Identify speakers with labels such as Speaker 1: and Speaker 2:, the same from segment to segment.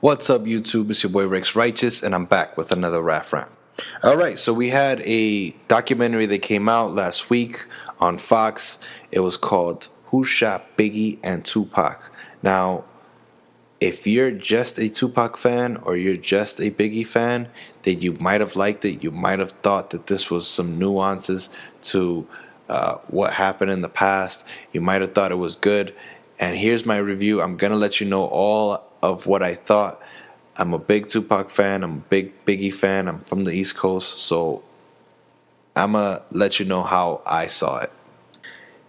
Speaker 1: What's up, YouTube? It's your boy Rex Righteous, and I'm back with another Rap Rant. Alright, so we had a documentary that came out last week on Fox. It was called Who Shot Biggie and Tupac. Now, if you're just a Tupac fan or you're just a Biggie fan, then you might have liked it. You might have thought that this was some nuances to what happened in the past. You might have thought it was good. And here's my review. I'm going to let you know all of what I thought. I'm a big Tupac fan. I'm a big Biggie fan. I'm from the East Coast. So I'm going to let you know how I saw it.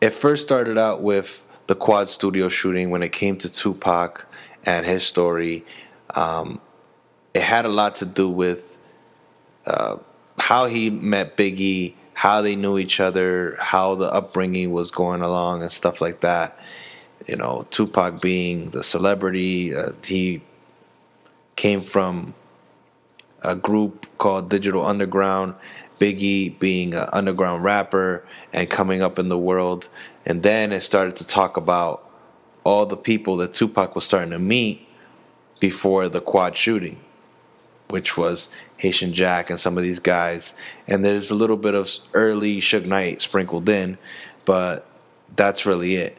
Speaker 1: It first started out with the Quad Studio shooting when it came to Tupac and his story. It had a lot to do with how he met Biggie, how they knew each other, how the upbringing was going along and stuff like that. You know, Tupac being the celebrity, he came from a group called Digital Underground, Biggie being an underground rapper and coming up in the world. And then it started to talk about all the people that Tupac was starting to meet before the Quad shooting, which was Haitian Jack and some of these guys. And there's a little bit of early Suge Knight sprinkled in, but that's really it.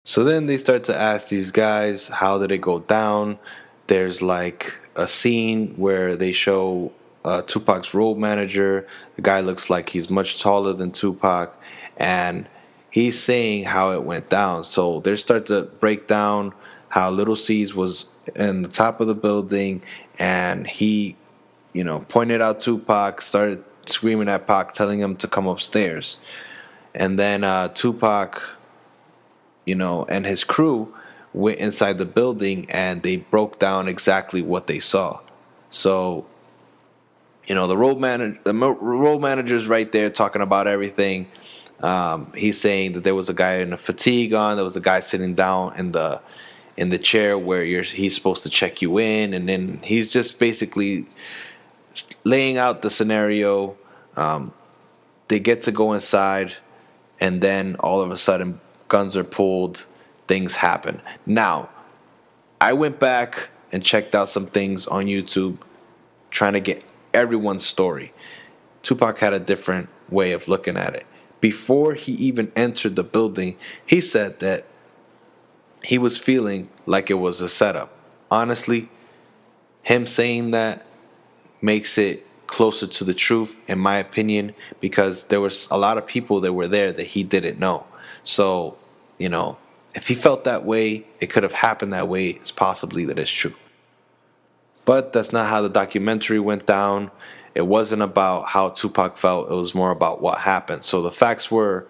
Speaker 1: So then they start to ask these guys, how did it go down? There's like a scene where they show Tupac's road manager. The guy looks like he's much taller than Tupac, and he's saying how it went down. So they start to break down how Little C's was in the top of the building, and he, pointed out Tupac, started screaming at Pac, telling him to come upstairs. And then Tupac, and his crew went inside the building and they broke down exactly what they saw. So, the road manager's right there talking about everything. He's saying that there was a guy in a fatigue on, there was a guy sitting down in the chair where he's supposed to check you in, and then he's just basically laying out the scenario. They get to go inside, and then all of a sudden guns are pulled, things happen. Now, I went back and checked out some things on YouTube trying to get everyone's story. Tupac had a different way of looking at it. Before he even entered the building, he said that he was feeling like it was a setup. Honestly, him saying that makes it closer to the truth, in my opinion, because there was a lot of people that were there that he didn't know. So, if he felt that way, it could have happened that way. It's possibly that it's true. But that's not how the documentary went down. It wasn't about how Tupac felt. It was more about what happened. So the facts were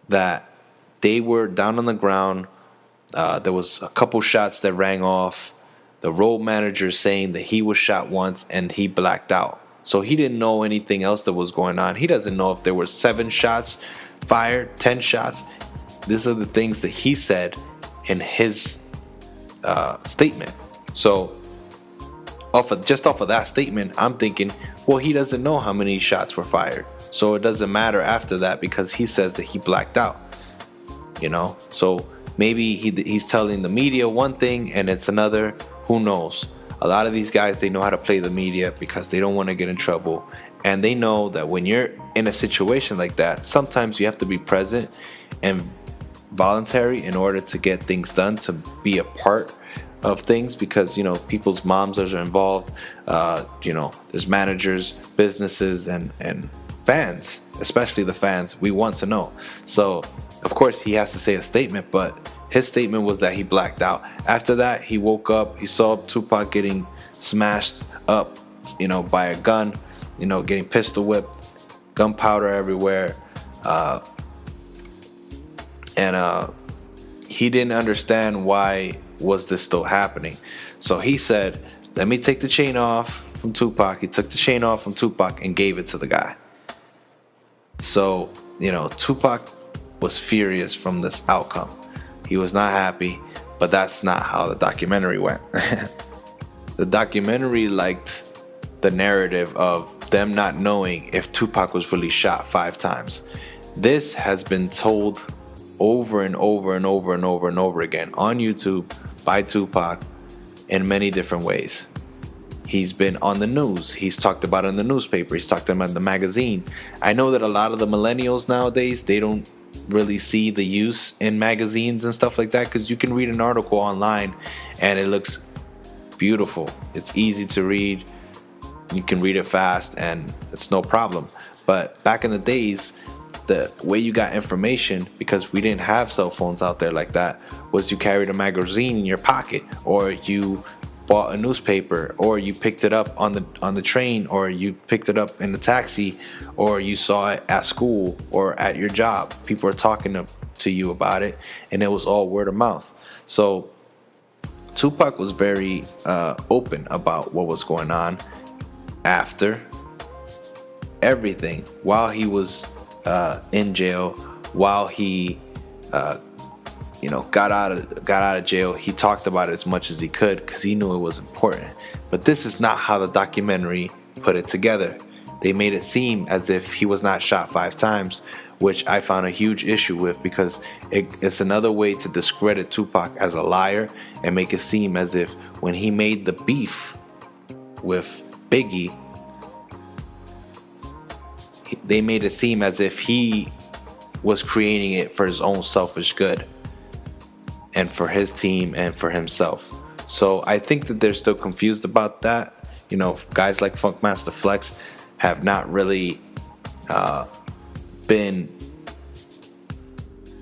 Speaker 1: that they were down on the ground. There was a couple shots that rang off. The road manager saying that he was shot once and he blacked out. So he didn't know anything else that was going on. He doesn't know if there were 7 shots fired, 10 shots. These are the things that he said in his statement. So off of that statement, I'm thinking, well, he doesn't know how many shots were fired. So it doesn't matter after that because he says that he blacked out. So maybe he's telling the media one thing and it's another. Who knows? A lot of these guys, they know how to play the media because they don't want to get in trouble. And they know that when you're in a situation like that, sometimes you have to be present and voluntary in order to get things done, to be a part of things, because people's moms are involved. There's managers, businesses, and fans, especially the fans. We want to know. So of course he has to say a statement, but his statement was that he blacked out. After that, he woke up, he saw Tupac getting smashed up by a gun, getting pistol whipped, gunpowder everywhere, and he didn't understand why was this still happening. So he said, let me take the chain off from Tupac. He took the chain off from Tupac and gave it to the guy. So, Tupac was furious from this outcome. He was not happy, but that's not how the documentary went. The documentary liked the narrative of them not knowing if Tupac was really shot 5 times. This has been told over and over and over and over and over again on YouTube by Tupac in many different ways. He's been on the news. He's talked about it in the newspaper. He's talked about it in the magazine. I know that a lot of the millennials nowadays, they don't really see the use in magazines and stuff like that, because you can read an article online and it looks beautiful. It's easy to read. You can read it fast and it's no problem. But back in the days, the way you got information, because we didn't have cell phones out there like that, was you carried a magazine in your pocket, or you bought a newspaper, or you picked it up on the train, or you picked it up in the taxi, or you saw it at school or at your job. People were talking to you about it, and it was all word of mouth. So Tupac was very open about what was going on after everything, while he was in jail, while he got out of jail. He talked about it as much as he could because he knew it was important. But this is not how the documentary put it together. They made it seem as if he was not shot 5 times, which I found a huge issue with, because it's another way to discredit Tupac as a liar and make it seem as if when he made the beef with Biggie, they made it seem as if he was creating it for his own selfish good and for his team and for himself. So I think that they're still confused about that. Guys like Funkmaster Flex have not really been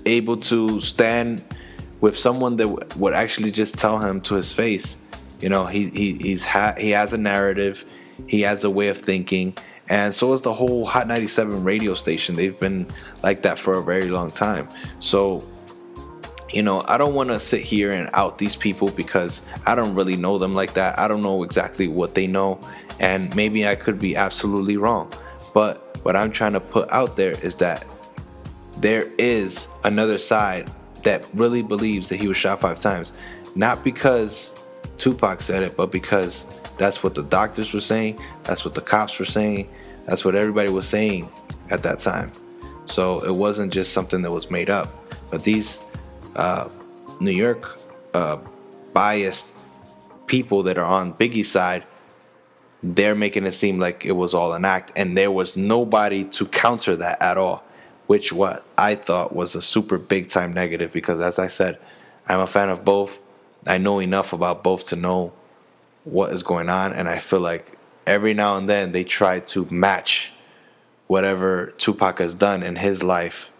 Speaker 1: able to stand with someone that would actually just tell him to his face. He has a narrative, he has a way of thinking, and so is the whole Hot 97 radio station. They've been like that for a very long time. So I don't want to sit here and out these people because I don't really know them like that. I don't know exactly what they know, and maybe I could be absolutely wrong. But what I'm trying to put out there is that there is another side that really believes that he was shot 5 times. Not because Tupac said it, but because that's what the doctors were saying, that's what the cops were saying, that's what everybody was saying at that time. So it wasn't just something that was made up. But these New York biased people that are on Biggie's side, they're making it seem like it was all an act, and there was nobody to counter that at all, which what I thought was a super big time negative, because as I said, I'm a fan of both. I know enough about both to know what is going on, and I feel like every now and then they try to match whatever Tupac has done in his life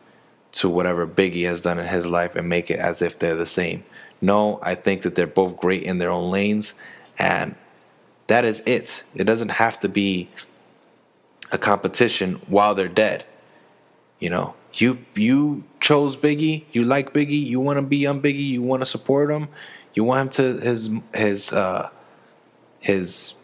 Speaker 1: to whatever Biggie has done in his life and make it as if they're the same. No, I think that they're both great in their own lanes, and that is it. It doesn't have to be a competition while they're dead. You chose Biggie, you like Biggie, you want to be on Biggie, you want to support him, you want him to his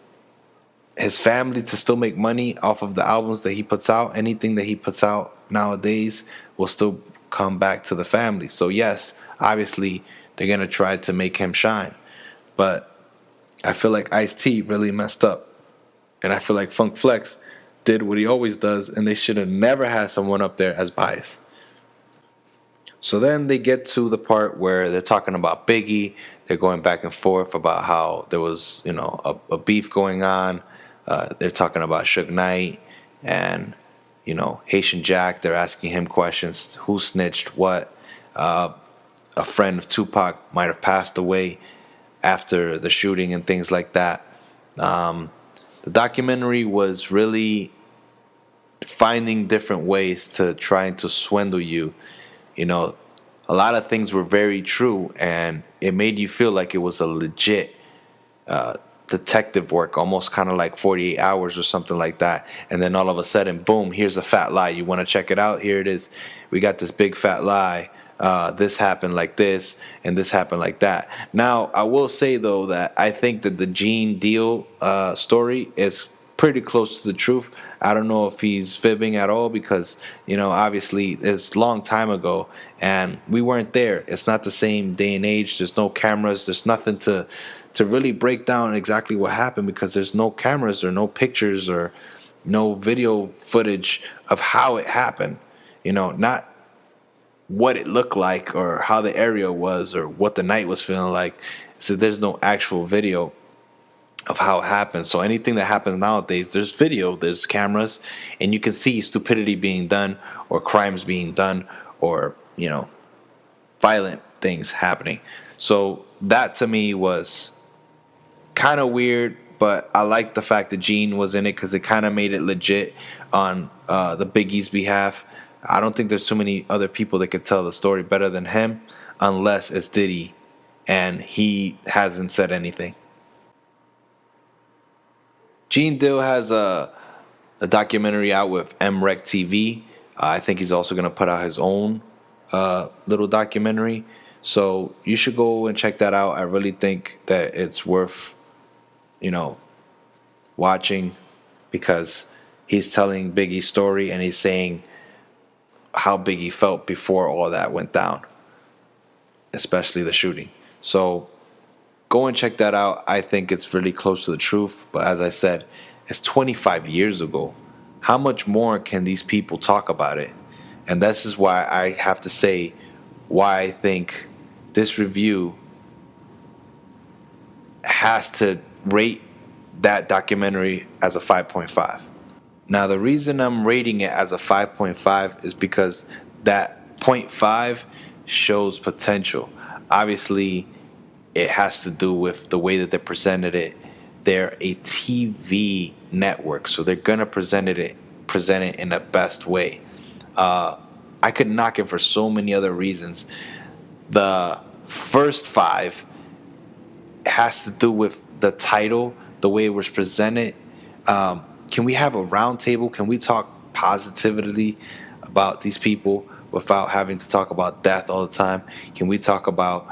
Speaker 1: family to still make money off of the albums that he puts out. Anything that he puts out nowadays will still come back to the family. So yes, obviously they're gonna try to make him shine, but I feel like Ice-T really messed up, and I feel like Funk Flex did what he always does, and they should have never had someone up there as biased. So then they get to the part where they're talking about Biggie. They're going back and forth about how there was a beef going on. They're talking about Suge Knight and Haitian Jack. They're asking him questions: who snitched what. A friend of Tupac might have passed away after the shooting and things like that. The documentary was really finding different ways to trying to swindle you. A lot of things were very true, and it made you feel like it was a legit detective work, almost kind of like 48 Hours or something like that. And then all of a sudden, boom, here's a fat lie. You want to check it out? Here it is. We got this big fat lie. This happened like this, and this happened like that. Now, I will say, though, that I think that the Gene Deal story is pretty close to the truth. I don't know if he's fibbing at all, because, obviously it's a long time ago and we weren't there. It's not the same day and age. There's no cameras. There's nothing to really break down exactly what happened, because there's no cameras or no pictures or no video footage of how it happened. Not what it looked like or how the area was or what the night was feeling like. So there's no actual video of how it happens. So anything that happens nowadays, there's video, there's cameras, and you can see stupidity being done or crimes being done or, violent things happening. So that to me was kind of weird, but I like the fact that Gene was in it because it kind of made it legit on the Biggie's behalf. I don't think there's too many other people that could tell the story better than him, unless it's Diddy, and he hasn't said anything. Gene Dill has a documentary out with MREC TV. I think he's also going to put out his own little documentary. So you should go and check that out. I really think that it's worth, watching, because he's telling Biggie's story and he's saying how Biggie felt before all that went down, especially the shooting. So go and check that out. I think it's really close to the truth. But as I said, it's 25 years ago. How much more can these people talk about it? And this is why I have to say why I think this review has to rate that documentary as a 5.5. Now, the reason I'm rating it as a 5.5 is because that 0.5 shows potential. Obviously, it has to do with the way that they presented it. They're a TV network, so they're gonna present it in the best way. I could knock it for so many other reasons. The first 5 has to do with the title, the way it was presented. Can we have a round table? Can we talk positively about these people without having to talk about death all the time? Can we talk about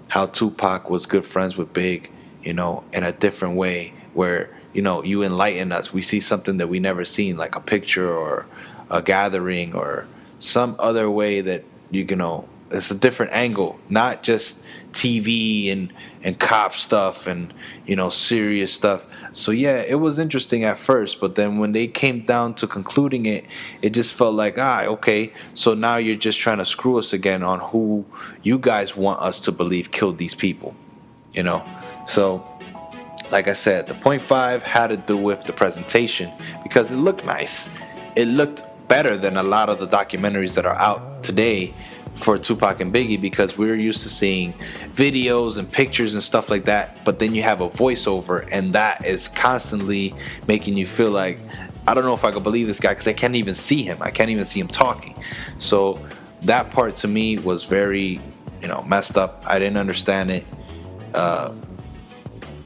Speaker 1: how Tupac was good friends with Big, in a different way where, you enlighten us. We see something that we never seen, like a picture or a gathering or some other way that, it's a different angle, not just TV and cop stuff and, serious stuff. So yeah, it was interesting at first, but then when they came down to concluding it, it just felt like, okay, so now you're just trying to screw us again on who you guys want us to believe killed these people, So, like I said, the 0.5 had to do with the presentation because it looked nice. It looked better than a lot of the documentaries that are out today for Tupac and Biggie, because we're used to seeing videos and pictures and stuff like that, but then you have a voiceover, and that is constantly making you feel like, I don't know if I could believe this guy because I can't even see him. I can't even see him talking. So that part to me was very, messed up. I didn't understand it.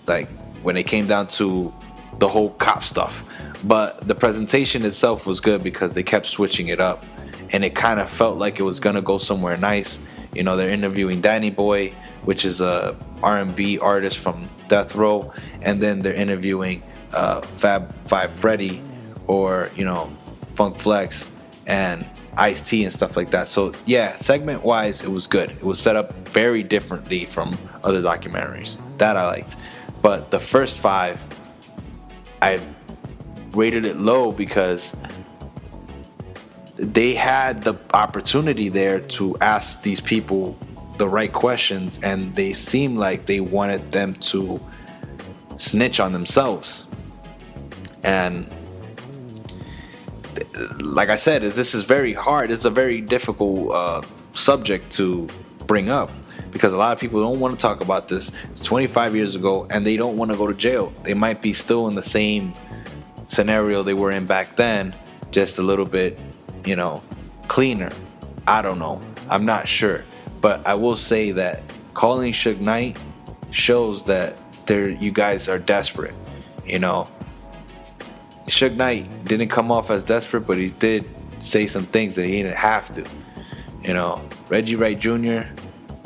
Speaker 1: Like when it came down to the whole cop stuff. But the presentation itself was good because they kept switching it up, and it kind of felt like it was gonna go somewhere nice. They're interviewing Danny Boy, which is a R&B artist from Death Row, and then they're interviewing Fab Five Freddy or Funk Flex and Ice-T and stuff like that. So yeah, segment wise it was good. It was set up very differently from other documentaries. That I liked. But the first 5, I rated it low because they had the opportunity there to ask these people the right questions, and they seemed like they wanted them to snitch on themselves. And like I said, this is very hard. It's a very difficult subject to bring up because a lot of people don't want to talk about this. It's 25 years ago, and they don't want to go to jail. They might be still in the same scenario they were in back then, just a little bit, cleaner. I don't know. I'm not sure. But I will say that calling Suge Knight shows that you guys are desperate. Suge Knight didn't come off as desperate, but he did say some things that he didn't have to. Reggie Wright Jr.,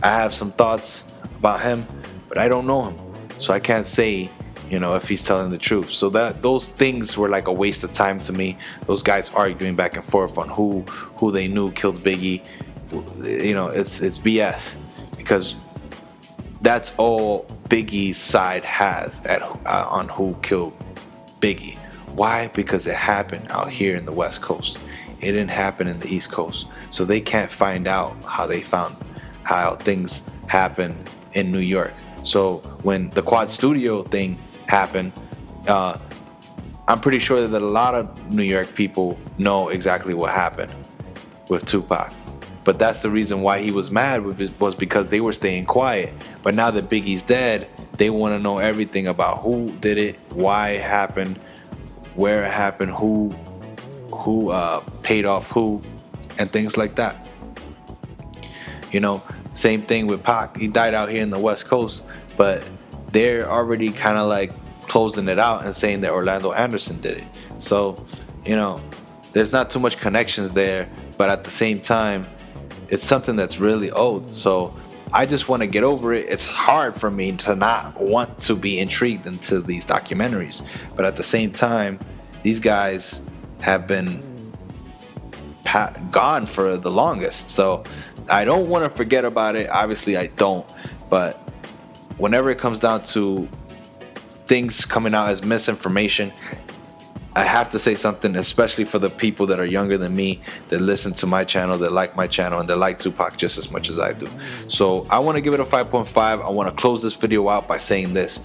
Speaker 1: I have some thoughts about him, but I don't know him. So I can't say, if he's telling the truth. So those things were like a waste of time to me. Those guys arguing back and forth on who they knew killed Biggie. It's BS, because that's all Biggie's side has on who killed Biggie. Why? Because it happened out here in the West Coast. It didn't happen in the East Coast. So they can't find out how things happened in New York. So when the Quad Studio thing happened, I'm pretty sure that a lot of New York people know exactly what happened with Tupac. But that's the reason why he was mad was because they were staying quiet. But now that Biggie's dead, they want to know everything about who did it, why it happened, where it happened, who paid off who, and things like that. You know, same thing with Pac. He died out here in the West Coast, but they're already kind of like closing it out and saying that Orlando Anderson did it. So, you know, there's not too much connections there, but at the same time, it's something that's really old. So I just want to get over it. It's hard for me to not want to be intrigued into these documentaries, but at the same time, these guys have been gone for the longest. So I don't want to forget about it. Obviously, I don't. But whenever it comes down to things coming out as misinformation, I have to say something, especially for the people that are younger than me, that listen to my channel, that like my channel, and that like Tupac just as much as I do. So I want to give it a 5.5. I want to close this video out by saying this.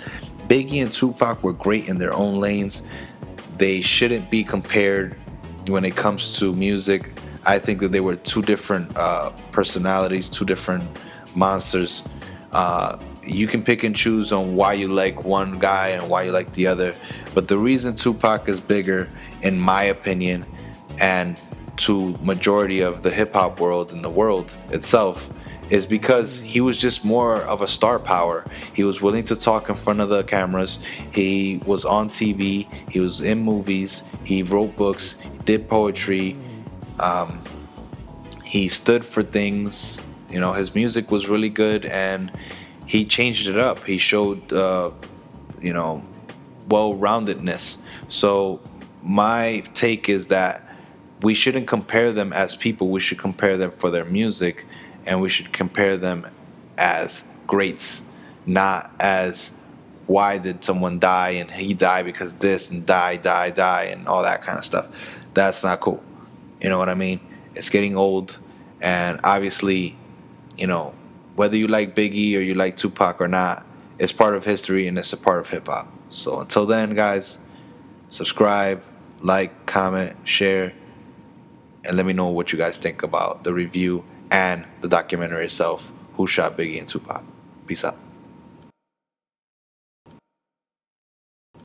Speaker 1: Biggie and Tupac were great in their own lanes. They shouldn't be compared when it comes to music. I think that they were two different personalities, two different monsters. You can pick and choose on why you like one guy and why you like the other. But the reason Tupac is bigger, in my opinion, and to majority of the hip-hop world and the world itself, is because he was just more of a star power. He was willing to talk in front of the cameras. He was on TV. He was in movies. He wrote books. He did poetry. He stood for things. You know, his music was really good, and he changed it up. He showed, well-roundedness. So my take is that we shouldn't compare them as people. We should compare them for their music, and we should compare them as greats, not as why did someone die and he died because this and die and all that kind of stuff. That's not cool. You know what I mean? It's getting old, and obviously, you know, whether you like Biggie or you like Tupac or not, it's part of history and it's a part of hip-hop. So until then, guys, subscribe, like, comment, share, and let me know what you guys think about the review and the documentary itself, Who Shot Biggie and Tupac. Peace out.